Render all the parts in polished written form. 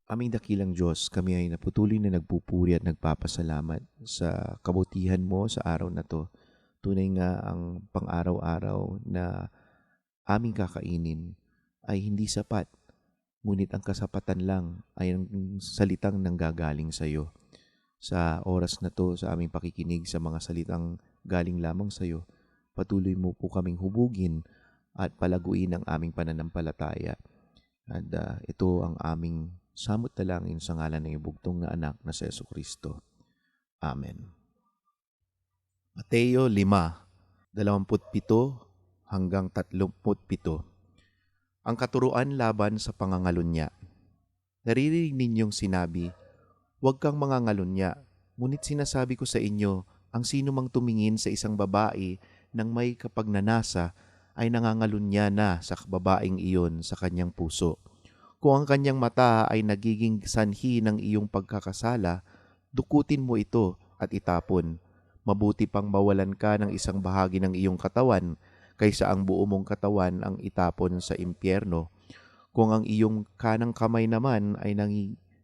Aming dakilang Diyos, kami ay patuloy na nagpupuri at nagpapasalamat sa kabutihan mo sa araw na to. Tunay nga ang pang-araw-araw na aming kakainin ay hindi sapat, ngunit ang kasapatan lang ay ang salitang nanggagaling sa iyo. Sa oras na to, sa aming pakikinig sa mga salitang galing lamang sa iyo, patuloy mo po kaming hubugin at palaguin ang aming pananampalataya. At ito ang aming samot dalangin sa ngalan ng ibugtong na anak na si Jesucristo. Amen. Mateo 5:27 hanggang 37. Ang katuruan laban sa pangangalunya. Naririnig ninyong sinabi, "Huwag kang mangangalunya." Ngunit sinasabi ko sa inyo, ang sino mang tumingin sa isang babae nang may kapagnanasa ay nangangalunya na sa babaeng iyon sa kanyang puso. Kung ang kanyang mata ay nagiging sanhi ng iyong pagkakasala, dukutin mo ito at itapon. Mabuti pang mawalan ka ng isang bahagi ng iyong katawan kaysa ang buo mong katawan ang itapon sa impyerno. Kung ang iyong kanang kamay naman ay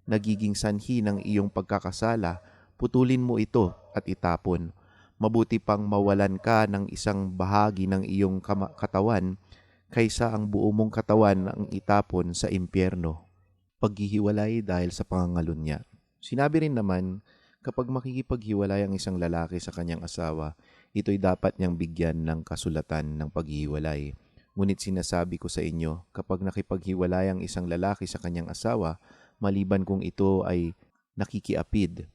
nagiging sanhi ng iyong pagkakasala, putulin mo ito at itapon. Mabuti pang mawalan ka ng isang bahagi ng iyong katawan kaysa ang buo mong katawan ang itapon sa impyerno. Paghihiwalay dahil sa pangangalunya. Sinabi rin naman, kapag makikipaghiwalay ang isang lalaki sa kanyang asawa, ito'y dapat niyang bigyan ng kasulatan ng paghihiwalay. Ngunit sinasabi ko sa inyo, kapag nakipaghiwalay ang isang lalaki sa kanyang asawa, maliban kung ito ay nakikiapid,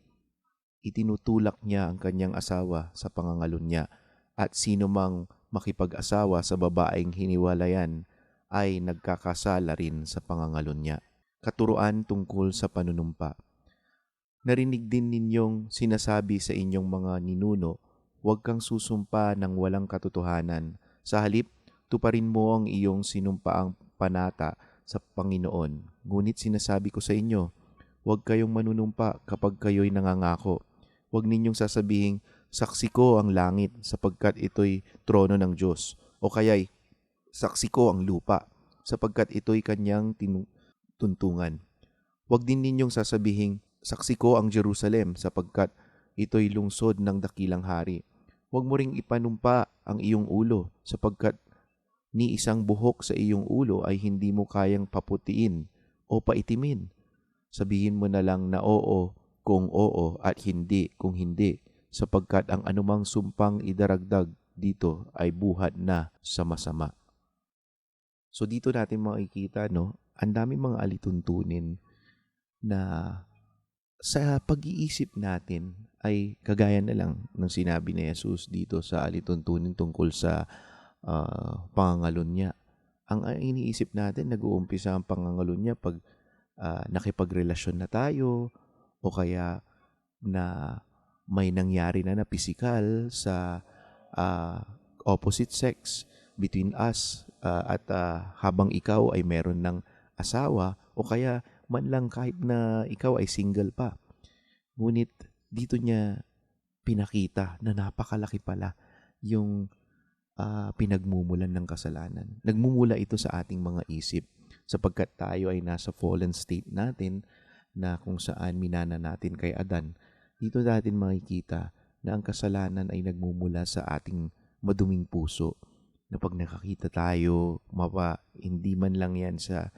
itinutulak niya ang kanyang asawa sa pangangalunya, at sino mang makipag-asawa sa babaeng hiniwalayan ay nagkakasala rin sa pangangalunya. Katuruan tungkol sa panunumpa. Narinig din ninyong sinasabi sa inyong mga ninuno, huwag kang susumpa ng walang katotohanan. Sa halip, tuparin mo ang iyong sinumpaang panata sa Panginoon. Ngunit sinasabi ko sa inyo, huwag kayong manunumpa kapag kayo'y nangangako. Huwag ninyong sasabihin, saksi ko ang langit sapagkat ito'y trono ng Diyos. O kaya'y, saksi ko ang lupa sapagkat ito'y kanyang tuntungan. Huwag din ninyong sasabihin, saksi ko ang Jerusalem sapagkat ito'y lungsod ng dakilang hari. Huwag mo ring ipanumpa ang iyong ulo sapagkat ni isang buhok sa iyong ulo ay hindi mo kayang paputiin o paitimin. Sabihin mo na lang na oo kung oo at hindi kung hindi, sapagkat ang anumang sumpang idaragdag dito ay buhat na sa masama. So dito natin makikita, no, ang daming mga alituntunin na sa pag-iisip natin ay kagaya na lang ng sinabi ni Jesus dito sa alituntunin tungkol sa pangangalunya. Ang iniisip natin, nag-uumpisa ang pangangalunya pag nakipagrelasyon na tayo o kaya na may nangyari na pisikal sa opposite sex between us at habang ikaw ay meron ng asawa o kaya man lang kahit na ikaw ay single pa. Ngunit dito niya pinakita na napakalaki pala yung pinagmumulan ng kasalanan. Nagmumula ito sa ating mga isip sapagkat tayo ay nasa fallen state natin na kung saan minana natin kay Adan. Dito natin makikita na ang kasalanan ay nagmumula sa ating maduming puso. Na pag nakakita tayo, hindi man lang yan sa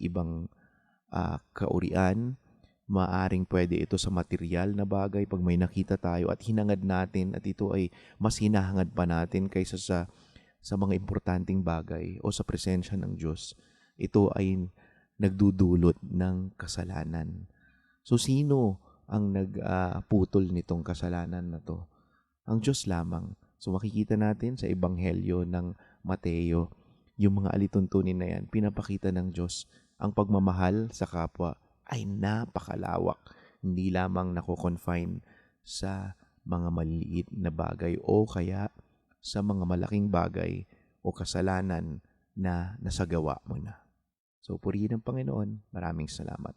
ibang kaurian, maaring pwede ito sa material na bagay pag may nakita tayo at hinangad natin at ito ay mas hinahangad pa natin kaysa sa mga importanteng bagay o sa presensya ng Diyos. Ito ay nagdudulot ng kasalanan. So sino ang nagputol nitong kasalanan na to? Ang Diyos lamang. So makikita natin sa Ebanghelyo ng Mateo, yung mga alituntunin na yan, pinapakita ng Diyos ang pagmamahal sa kapwa ay napakalawak. Hindi lamang nako-confine sa mga maliliit na bagay o kaya sa mga malaking bagay o kasalanan na nasagawa mo na. So, purihin ang Panginoon. Maraming salamat.